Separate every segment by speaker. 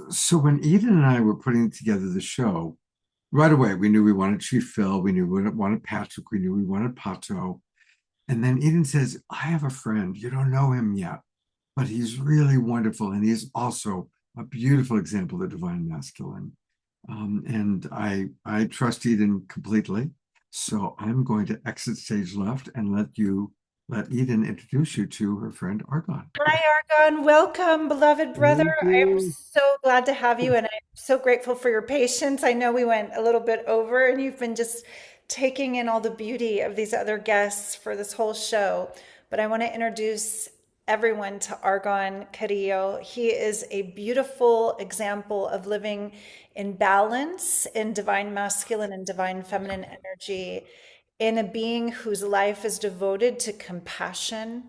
Speaker 1: So when Eden and I were putting together the show, right away we knew we wanted Chief Phil, we knew we wanted Patrick, we knew we wanted Pato. And then Eden says, I have a friend, you don't know him yet, but he's really wonderful. And he's also a beautiful example of the divine masculine. And I trust Eden completely. So I'm going to exit stage left and let Eden introduce you to her friend Argon.
Speaker 2: Hi, Argon. Welcome, beloved brother.
Speaker 1: Thank
Speaker 2: I am
Speaker 1: you.
Speaker 2: so glad to have you, and I'm so grateful for your patience. I know we went a little bit over, and you've been just taking in all the beauty of these other guests for this whole show. But I want to introduce everyone to Argon Carrillo. He is a beautiful example of living in balance in divine masculine and divine feminine energy, in a being whose life is devoted to compassion,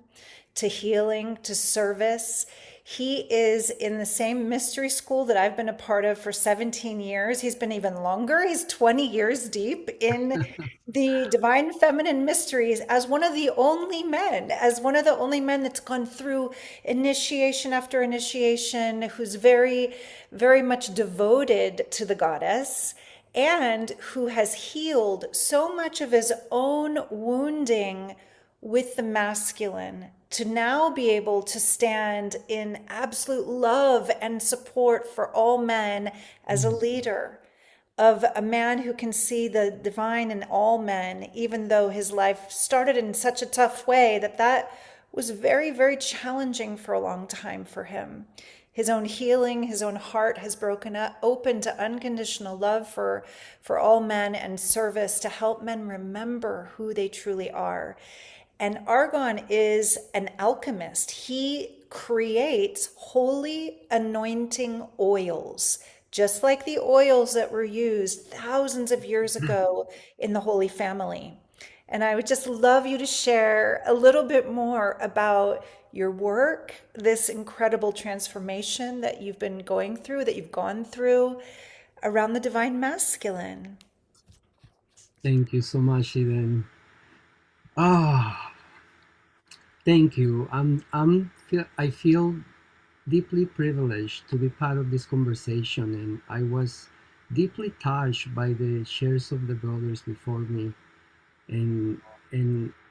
Speaker 2: to healing, to service. He is in the same mystery school that I've been a part of for 17 years. He's been even longer. He's 20 years deep in the divine feminine mysteries as one of the only men, as one of the only men that's gone through initiation after initiation, who's very, very much devoted to the goddess and who has healed so much of his own wounding with the masculine to now be able to stand in absolute love and support for all men as a leader of a man who can see the divine in all men, even though his life started in such a tough way that was very, very challenging for a long time for him. His own healing, his own heart has broken up, open to unconditional love for all men and service to help men remember who they truly are. And Argon is an alchemist. He creates holy anointing oils, just like the oils that were used thousands of years ago in the Holy Family. And I would just love you to share a little bit more about your work, this incredible transformation that you've been going through, that you've gone through around the divine masculine.
Speaker 3: Thank you so much, Eden. Ah, thank you. I feel deeply privileged to be part of this conversation, and I was deeply touched by the shares of the brothers before me, and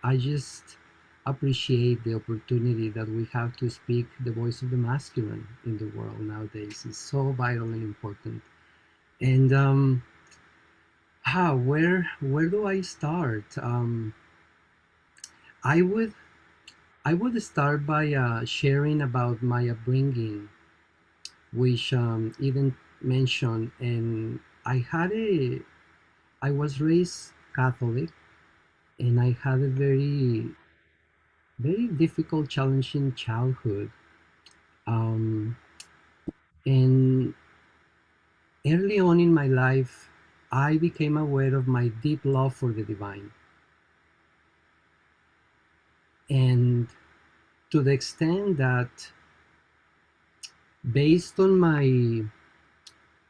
Speaker 3: I just appreciate the opportunity that we have to speak the voice of the masculine in the world nowadays. It's so vitally important. And where do I start? I would I would start by sharing about my upbringing, which Eden mentioned, and I was raised Catholic, and I had a very difficult, challenging childhood. Um, and early on in my life, I became aware of my deep love for the divine, and to the extent that, based on my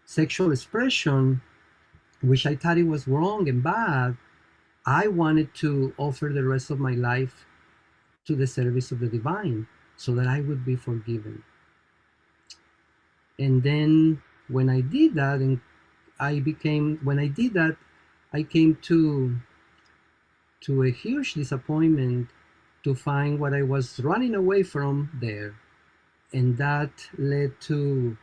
Speaker 3: sexual expression, which I thought it was wrong and bad, I wanted to offer the rest of my life to the service of the divine so that I would be forgiven. And then when I did that, and when I did that, I came to a huge disappointment to find what I was running away from there. And that led to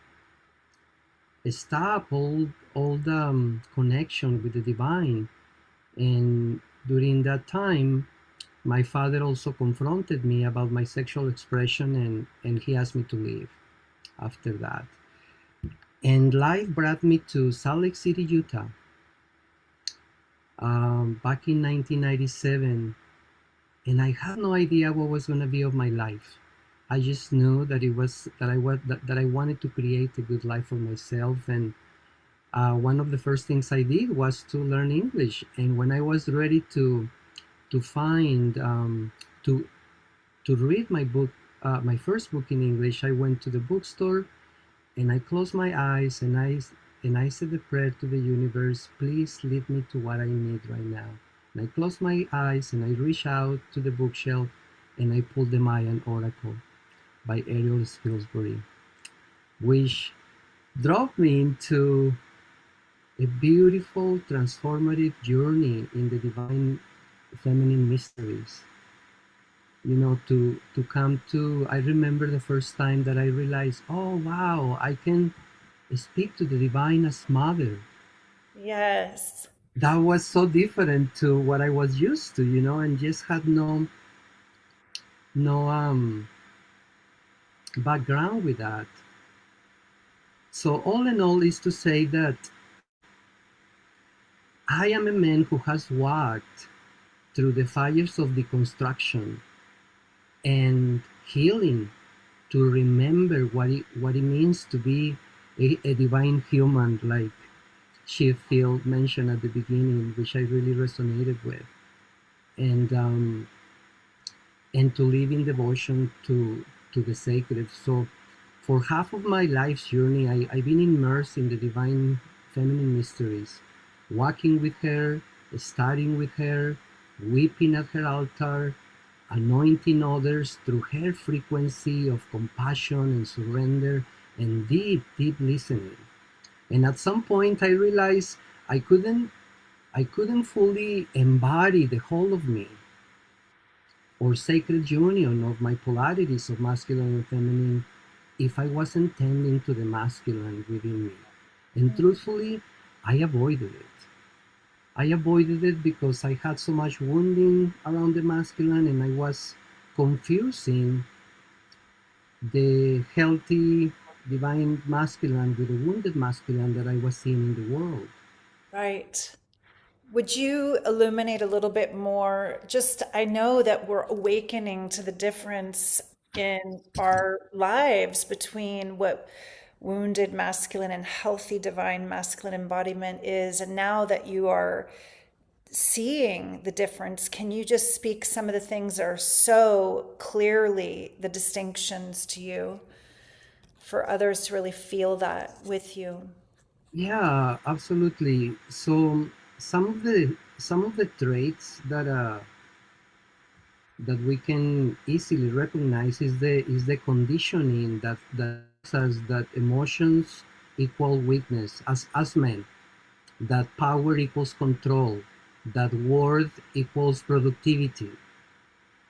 Speaker 3: stop all the connection with the divine. And during that time, my father also confronted me about my sexual expression, and he asked me to leave after that. And life brought me to Salt Lake City, Utah, back in 1997. And I had no idea what was going to be of my life. I just knew that I wanted to create a good life for myself. And one of the first things I did was to learn English. And when I was ready to find to read my book, my first book in English, I went to the bookstore and I closed my eyes, and I said a prayer to the universe, please lead me to what I need right now. And I closed my eyes and I reached out to the bookshelf and I pulled the Mayan Oracle by Ariel Spilsbury, which drove me into a beautiful transformative journey in the divine feminine mysteries. You know, to come to, I remember the first time that I realized, oh wow, I can speak to the divine as mother.
Speaker 2: Yes.
Speaker 3: That was so different to what I was used to, you know, and just had no background with that. So all in all is to say that I am a man who has walked through the fires of deconstruction and healing to remember what it means to be a divine human, like Chief Phil mentioned at the beginning, which I really resonated with, and um, and to live in devotion to the sacred. So, for half of my life's journey, I've been immersed in the divine feminine mysteries, walking with her, studying with her, weeping at her altar, anointing others through her frequency of compassion and surrender and deep, deep listening. And at some point I realized I couldn't I couldn't fully embody the whole of me or sacred union of my polarities of masculine and feminine if I wasn't tending to the masculine within me. And truthfully, I avoided it. I avoided it because I had so much wounding around the masculine and I was confusing the healthy divine masculine with the wounded masculine that I was seeing in the world.
Speaker 2: Right. Would you illuminate a little bit more? Just, I know that we're awakening to the difference in our lives between what wounded masculine and healthy divine masculine embodiment is. And now that you are seeing the difference, can you just speak some of the things that are so clearly the distinctions to you for others to really feel that with you?
Speaker 3: Yeah, absolutely. So some of the traits that we can easily recognize is the conditioning that says that emotions equal weakness as men, that power equals control, that worth equals productivity,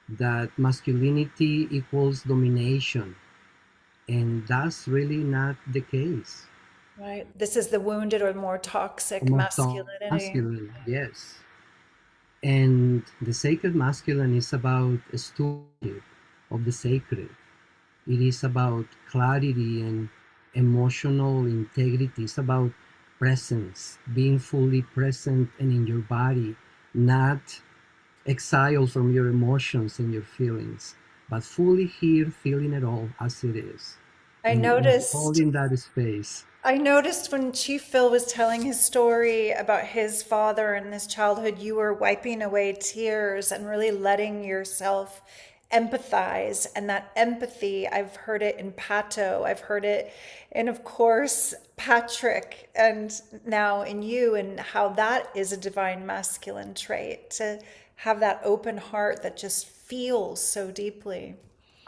Speaker 3: that masculinity equals domination, and that's really not the case.
Speaker 2: Right. This is the wounded or more toxic
Speaker 3: Most
Speaker 2: masculinity.
Speaker 3: masculine, yes. And the sacred masculine is about a stewardship of the sacred. It is about clarity and emotional integrity. It's about presence, being fully present and in your body, not exiled from your emotions and your feelings, but fully here, feeling it all as it is,
Speaker 2: I
Speaker 3: and
Speaker 2: noticed
Speaker 3: holding that space.
Speaker 2: I noticed when Chief Phil was telling his story about his father and his childhood, you were wiping away tears and really letting yourself empathize. And that empathy, I've heard it in Pato, I've heard it in, of course, Patrick, and now in you, and how that is a divine masculine trait to have that open heart that just feels so deeply.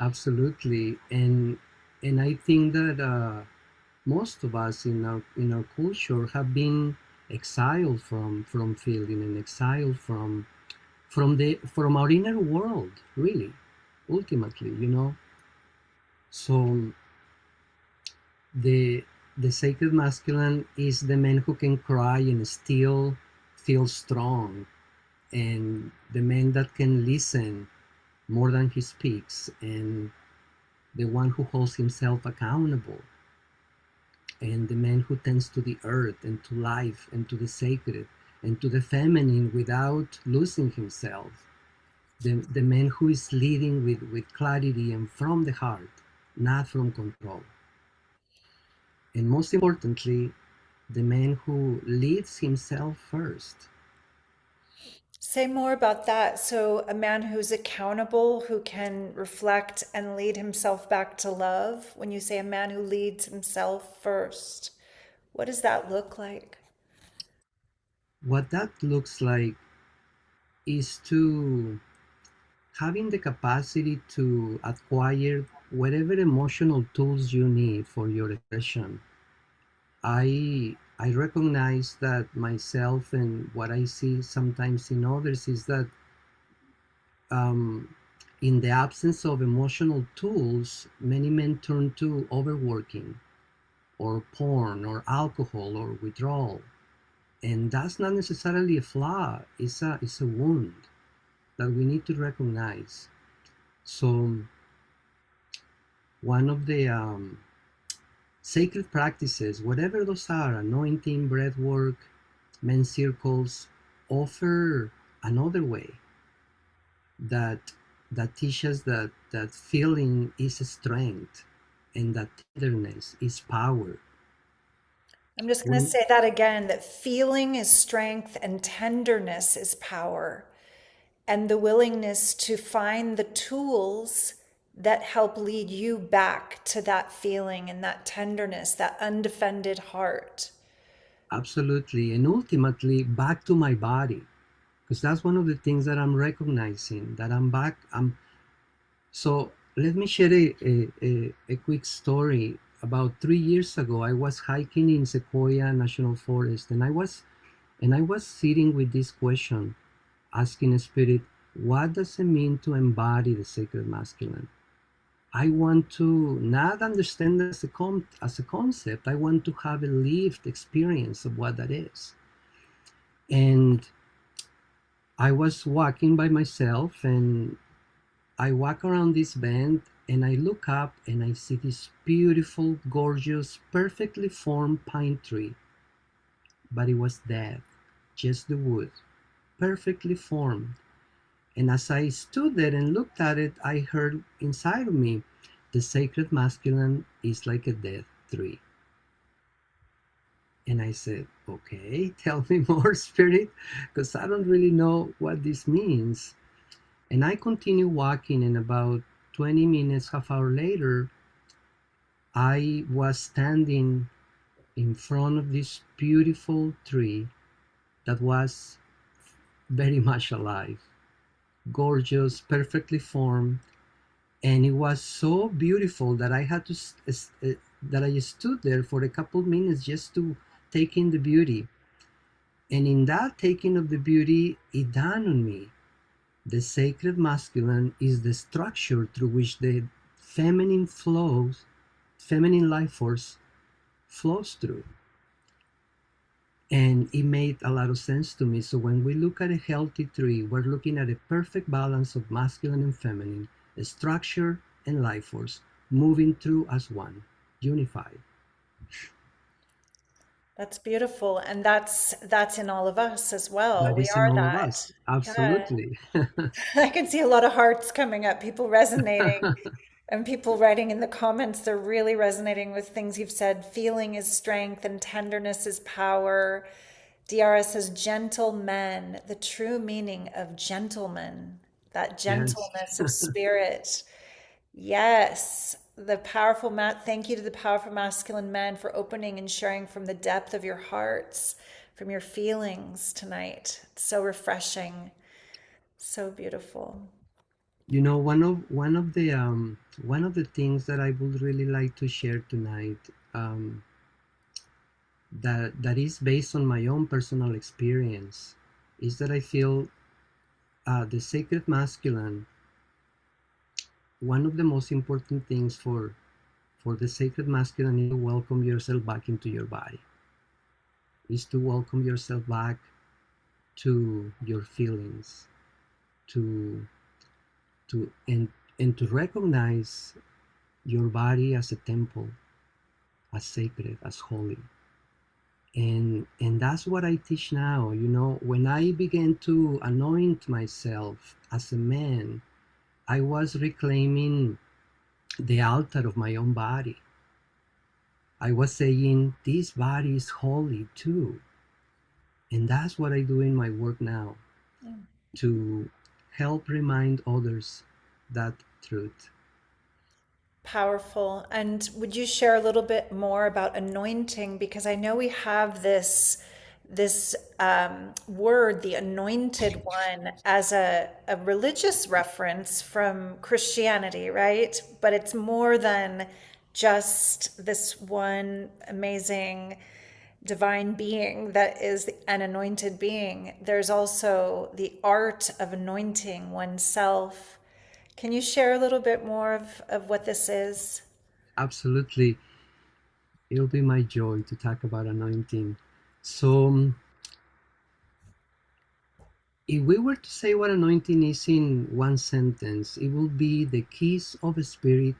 Speaker 3: Absolutely, and I think that most of us in our culture have been exiled from feeling and exiled from our inner world, really, ultimately, you know. So the the sacred masculine is the man who can cry and still feel strong, and the man that can listen more than he speaks, and the one who holds himself accountable, and the man who tends to the earth and to life and to the sacred and to the feminine without losing himself. The man who is leading with clarity and from the heart, not from control. And most importantly, the man who leads himself first.
Speaker 2: Say more about that. So, a man who's accountable, who can reflect and lead himself back to love. When you say a man who leads himself first, what does that look like?
Speaker 3: What that looks like is to having the capacity to acquire whatever emotional tools you need for your expression, I recognize that myself and what I see sometimes in others is that um, in the absence of emotional tools, many men turn to overworking or porn or alcohol or withdrawal. And that's not necessarily a flaw, it's a wound that we need to recognize. So, one of the sacred practices, whatever those are, anointing, breath work, men's circles, offer another way that teaches that feeling is strength and that tenderness is power.
Speaker 2: I'm just going to
Speaker 3: When
Speaker 2: say that again, that feeling is strength and tenderness is power. And the willingness to find the tools that help lead you back to that feeling and that tenderness, that undefended heart.
Speaker 3: absolutely, and ultimately back to my body, because that's one of the things that I'm recognizing that I'm back. So let me share a quick story. About 3 years ago, I was hiking in Sequoia National Forest, and I was sitting with this question, asking Spirit, what does it mean to embody the sacred masculine? I want to not understand as as a concept. I want to have a lived experience of what that is. And I was walking by myself, and I walk around this bend, and I look up and I see this beautiful, gorgeous, perfectly formed pine tree, but it was dead, just the wood, perfectly formed. And as I stood there and looked at it, I heard inside of me, the sacred masculine is like a dead tree. And I said, okay, tell me more, Spirit, because I don't really know what this means. And I continued walking, and about 20 minutes, half hour later, I was standing in front of this beautiful tree that was very much alive, gorgeous, perfectly formed, and it was so beautiful that I had to that I stood there for a couple of minutes just to take in the beauty. And in that taking of the beauty, it dawned on me the sacred masculine is the structure through which the feminine flows, feminine life force flows through. And it made a lot of sense to me. So when we look at a healthy tree, we're looking at a perfect balance of masculine and feminine, a structure and life force moving through as one, unified.
Speaker 2: That's beautiful. And that's in all of us as well.
Speaker 3: That
Speaker 2: We
Speaker 3: is in
Speaker 2: are
Speaker 3: all of
Speaker 2: that.
Speaker 3: us.
Speaker 2: Yeah.
Speaker 3: Absolutely.
Speaker 2: I can see a lot of hearts coming up, people resonating, and people writing in the comments. They're really resonating with things you've said. Feeling is strength and tenderness is power. DRS says gentle men, the true meaning of gentleman, that
Speaker 3: Yes.
Speaker 2: gentleness of spirit. Yes, the powerful thank you to the powerful masculine men for opening and sharing from the depth of your hearts, from your feelings tonight. It's so refreshing, so beautiful.
Speaker 3: You know, one of the things that I would really like to share tonight, that is based on my own personal experience, is that I feel the sacred masculine. One of the most important things for the sacred masculine is to welcome yourself back into your body. Is to welcome yourself back to your feelings, to and to recognize your body as a temple, as sacred, as holy. And that's what I teach now. You know, when I began to anoint myself as a man, I was reclaiming the altar of my own body. I was saying this body is holy too. And that's what I do in my work now,
Speaker 2: Yeah.
Speaker 3: to help remind others that truth.
Speaker 2: Powerful. And would you share a little bit more about anointing? Because I know we have this word, the anointed one, as a religious reference from Christianity, right? But it's more than just this one amazing divine being that is an anointed being. There's also the art of anointing oneself. Can you share a little bit more of what this is?
Speaker 3: Absolutely. It'll be my joy to talk about anointing. So, if we were to say what anointing is in one sentence, it will be the kiss of a spirit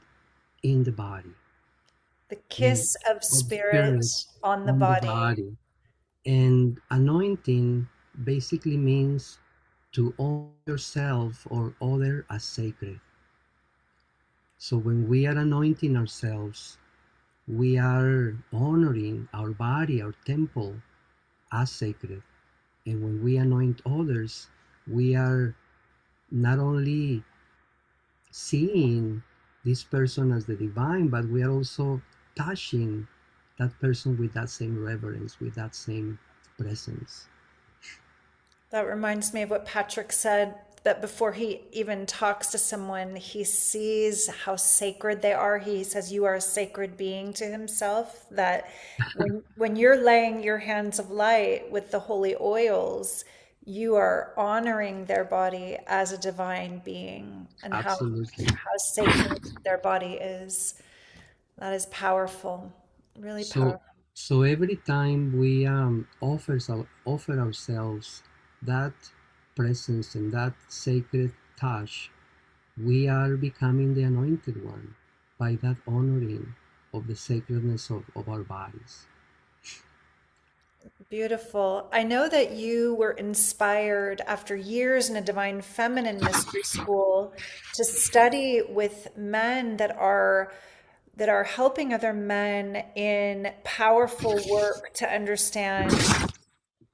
Speaker 3: in the body,
Speaker 2: The
Speaker 3: and
Speaker 2: kiss of
Speaker 3: of
Speaker 2: spirit
Speaker 3: spirit
Speaker 2: on the
Speaker 3: on the
Speaker 2: body.
Speaker 3: body. And anointing basically means to honor yourself or other as sacred. So when we are anointing ourselves, we are honoring our body, our temple, as sacred. And when we anoint others, we are not only seeing this person as the divine, but we are also touching that person with that same reverence, with that same presence.
Speaker 2: That reminds me of what Patrick said, that before he even talks to someone, he sees how sacred they are. He says, "You are a sacred being," to himself. That when you're laying your hands of light with the holy oils, you are honoring their body as a divine being, and
Speaker 3: Absolutely.
Speaker 2: how sacred their body is. That is powerful, really
Speaker 3: So,
Speaker 2: powerful.
Speaker 3: so every time we offer ourselves that presence and that sacred touch, we are becoming the anointed one by that honoring of the sacredness of our bodies.
Speaker 2: Beautiful. I know that you were inspired after years in a divine feminine mystery school to study with men that are helping other men in powerful work to understand.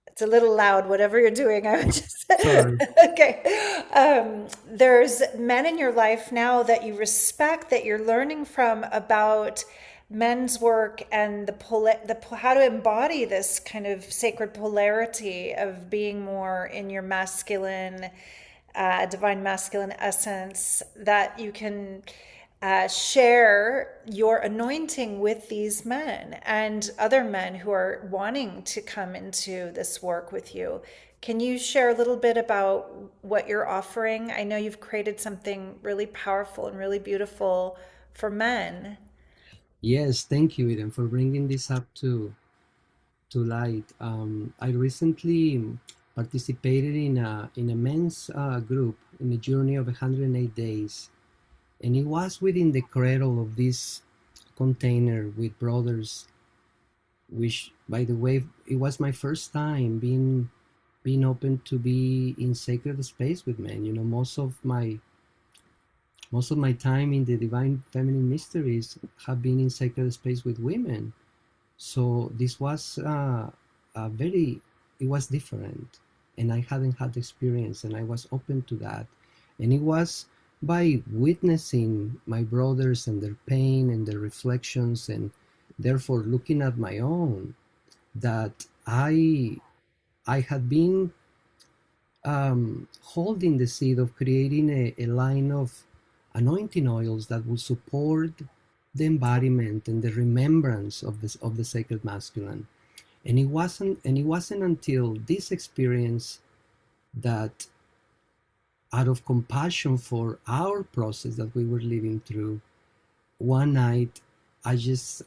Speaker 2: It's a little loud, whatever you're doing. I would just
Speaker 3: Sorry.
Speaker 2: okay. There's men in your life now that you respect, that you're learning from about men's work and how to embody this kind of sacred polarity of being more in your masculine, divine masculine essence, that you can share your anointing with these men and other men who are wanting to come into this work with you. Can you share a little bit about what you're offering? I know you've created something really powerful and really beautiful for men.
Speaker 3: Yes, thank you, Eden, for bringing this up to light. I recently participated in a men's group in a journey of 108 days, and it was within the cradle of this container with brothers, which, by the way, it was my first time being open to be in sacred space with men. You know, most of my time in the divine feminine mysteries have been in sacred space with women. So this was a very, it was different, and I hadn't had experience, and I was open to that, and it was by witnessing my brothers and their pain and their reflections, and therefore looking at my own, that I had been holding the seed of creating a line of anointing oils that will support the embodiment and the remembrance of the sacred masculine. And it wasn't until this experience that, out of compassion for our process that we were living through, one night I just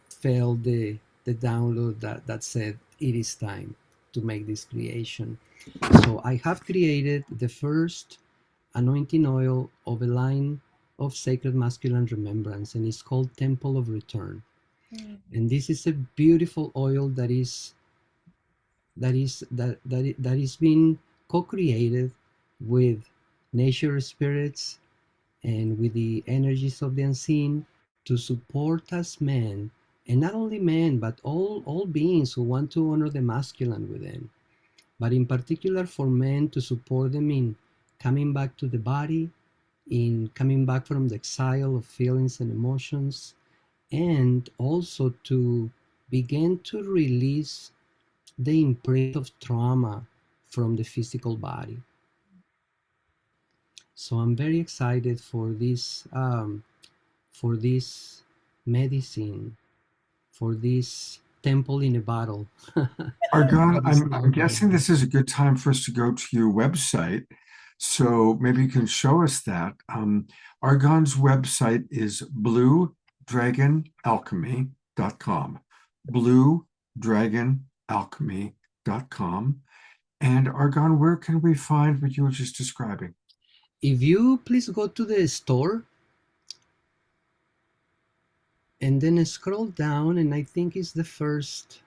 Speaker 3: felt the download that said it is time to make this creation. So I have created the first anointing oil of a line of sacred masculine remembrance, and it's called Temple of Return.
Speaker 2: Mm.
Speaker 3: And this is a beautiful oil that is being co-created with nature spirits and with the energies of the unseen to support us men, and not only men but all beings who want to honor the masculine within, but in particular for men, to support them in coming back to the body, in coming back from the exile of feelings and emotions, and also to begin to release the imprint of trauma from the physical body. So I'm very excited for this medicine, for this temple in a bottle.
Speaker 1: Argon,
Speaker 3: That is
Speaker 1: I'm
Speaker 3: now
Speaker 1: guessing this is a good time for us to go to your website. So maybe you can show us that. Argon's website is bluedragonalchemy.com. Bluedragonalchemy.com. And Argon, where can we find what you were just describing?
Speaker 3: If you please go to the store and then scroll down, and I think it's the first,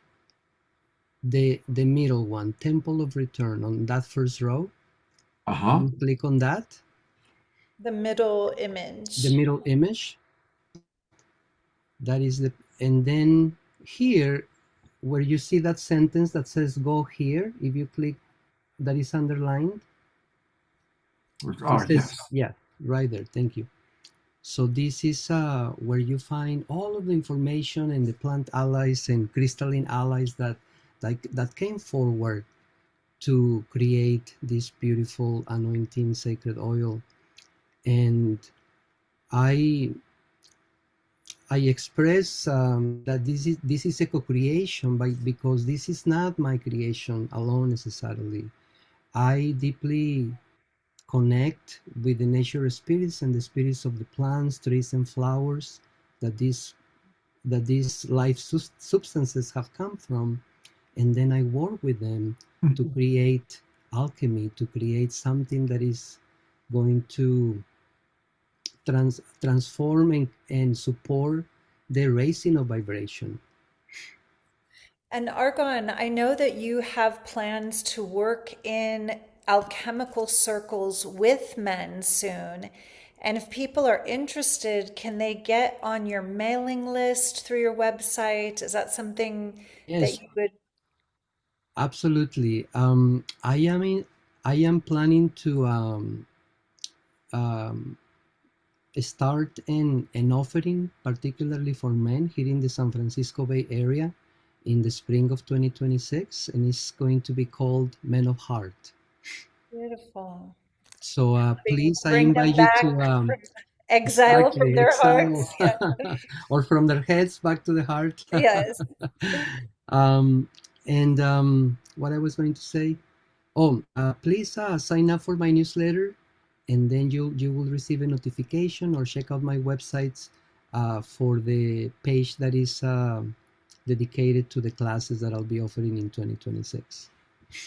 Speaker 3: the middle one, Temple of Return, on that first row.
Speaker 1: Uh-huh.
Speaker 3: You click on that,
Speaker 2: The middle
Speaker 3: the
Speaker 2: image.
Speaker 3: middle image. That is the, and then here, where you see that sentence that says "Go here," if you click, that is underlined. It
Speaker 1: Oh,
Speaker 3: says,
Speaker 1: yes.
Speaker 3: yeah, right there. Thank you. So this is where you find all of the information and the plant allies and crystalline allies that came forward to create this beautiful anointing sacred oil. And I I express that this is a co-creation, because this is not my creation alone necessarily. I deeply connect with the nature spirits and the spirits of the plants, trees, and flowers that these life substances have come from, and then I work with them to create alchemy, to create something that is going to transform and support the raising of vibration.
Speaker 2: And Argon, I know that you have plans to work in alchemical circles with men soon. And if people are interested, can they get on your mailing list through your website? Is that something that
Speaker 3: Yes,
Speaker 2: you would?
Speaker 3: absolutely. I am planning to um, start an offering, particularly for men here in the San Francisco Bay Area in the spring of 2026, and it's going to be called Men of Heart.
Speaker 2: Beautiful.
Speaker 3: So please, I
Speaker 2: Bring them
Speaker 3: invite you
Speaker 2: back
Speaker 3: to
Speaker 2: from exile from
Speaker 3: exactly
Speaker 2: their
Speaker 3: exile,
Speaker 2: hearts. Yeah.
Speaker 3: or from their heads back to the heart.
Speaker 2: Yes.
Speaker 3: um, and what I was going to say. Oh, please sign up for my newsletter, and then you will receive a notification, or check out my websites for the page that is dedicated to the classes that I'll be offering in 2026.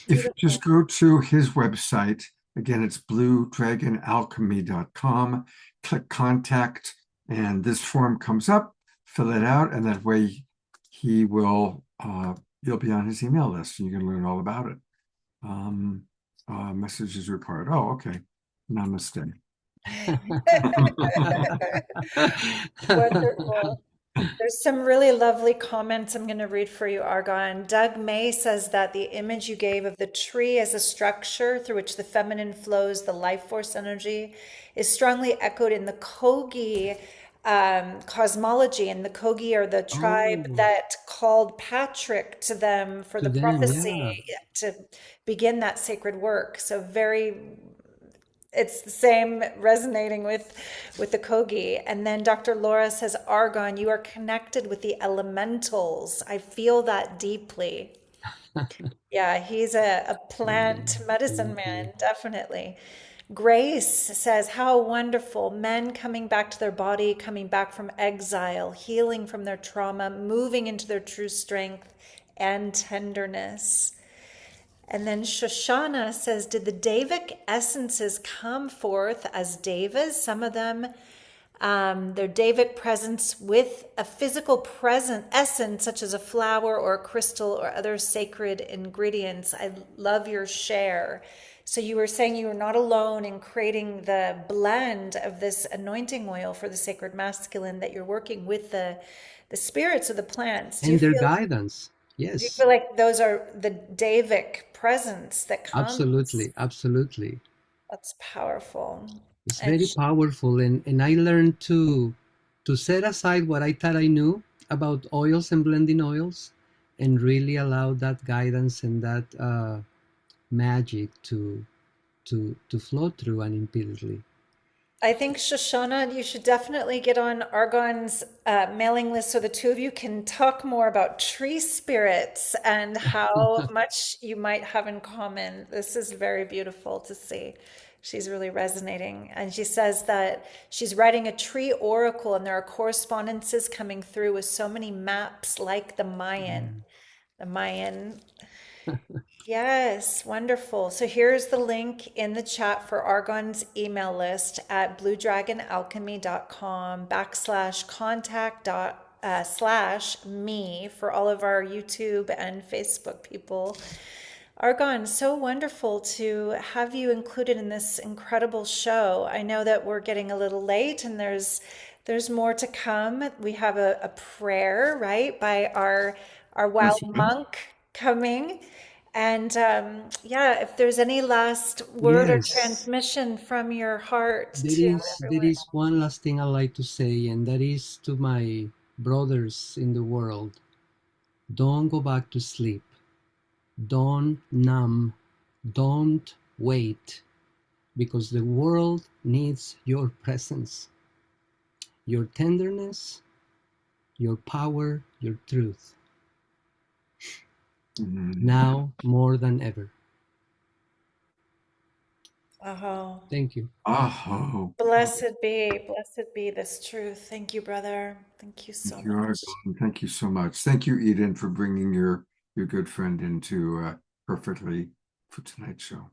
Speaker 1: If you just
Speaker 2: Beautiful.
Speaker 1: go to his website, again, it's bluedragonalchemy.com, click contact, and this form comes up, fill it out, and that way he will, you'll be on his email list and you can learn all about it. Messages required. Oh, okay. Namaste.
Speaker 2: Wonderful. There's some really lovely comments I'm going to read for you, Argon. Doug May says that the image you gave of the tree as a structure through which the feminine flows, the life force energy, is strongly echoed in the Kogi cosmology. And the Kogi are the tribe
Speaker 3: Oh,
Speaker 2: that called Patrick to them for
Speaker 3: to
Speaker 2: the
Speaker 3: them,
Speaker 2: prophecy
Speaker 3: yeah.
Speaker 2: to begin that sacred work. So very, it's the same resonating with the Kogi. And then Dr. Laura says, Argon, you are connected with the elementals. I feel that deeply. Yeah, he's a plant medicine
Speaker 3: Thank
Speaker 2: man,
Speaker 3: you.
Speaker 2: definitely. Grace says, how wonderful. Men coming back to their body, coming back from exile, healing from their trauma, moving into their true strength and tenderness. And then Shoshana says, did the Davic essences come forth as devas? Some of them, their Davic presence with a physical present essence, such as a flower or a crystal or other sacred ingredients. I love your share. So you were saying you were not alone in creating the blend of this anointing oil for the sacred masculine, that you're working with the spirits of the plants.
Speaker 3: And their guidance.
Speaker 2: Do you
Speaker 3: Yes,
Speaker 2: feel like those are the Davic presence that comes?
Speaker 3: absolutely, absolutely.
Speaker 2: That's powerful.
Speaker 3: It's
Speaker 2: And
Speaker 3: very powerful, and I learned to set aside what I thought I knew about oils and blending oils, and really allow that guidance and that magic to flow through unimpededly.
Speaker 2: I think Shoshana, you should definitely get on Argon's mailing list so the two of you can talk more about tree spirits and how much you might have in common. This is very beautiful to see. She's really resonating. And she says that she's writing a tree oracle, and there are correspondences coming through with so many maps like the Mayan.
Speaker 3: Mm.
Speaker 2: The Mayan. Yes, wonderful. So here's the link in the chat for Argon's email list at bluedragonalchemy.com /contact slash me for all of our YouTube and Facebook people. Argon, so wonderful to have you included in this incredible show. I know that we're getting a little late and there's more to come. We have a prayer, right, by our
Speaker 1: That's
Speaker 2: wild
Speaker 1: right.
Speaker 2: monk coming. And yeah, if there's any last word or
Speaker 3: Yes,
Speaker 2: transmission from your heart
Speaker 3: there
Speaker 2: to
Speaker 3: is there
Speaker 2: everyone.
Speaker 3: is one last thing I like to say, and that is to my brothers in the world: don't go back to sleep. Don't numb. Don't wait, because the world needs your presence, your tenderness, your power, your truth,
Speaker 1: Mm.
Speaker 3: now more than ever.
Speaker 2: Oh,
Speaker 3: Thank you.
Speaker 1: Oh,
Speaker 2: blessed be this truth. Thank you, brother. Thank you so
Speaker 1: thank you,
Speaker 2: much.
Speaker 1: Argon. Thank you so much. Thank you, Eden, for bringing your good friend into perfectly for tonight's show.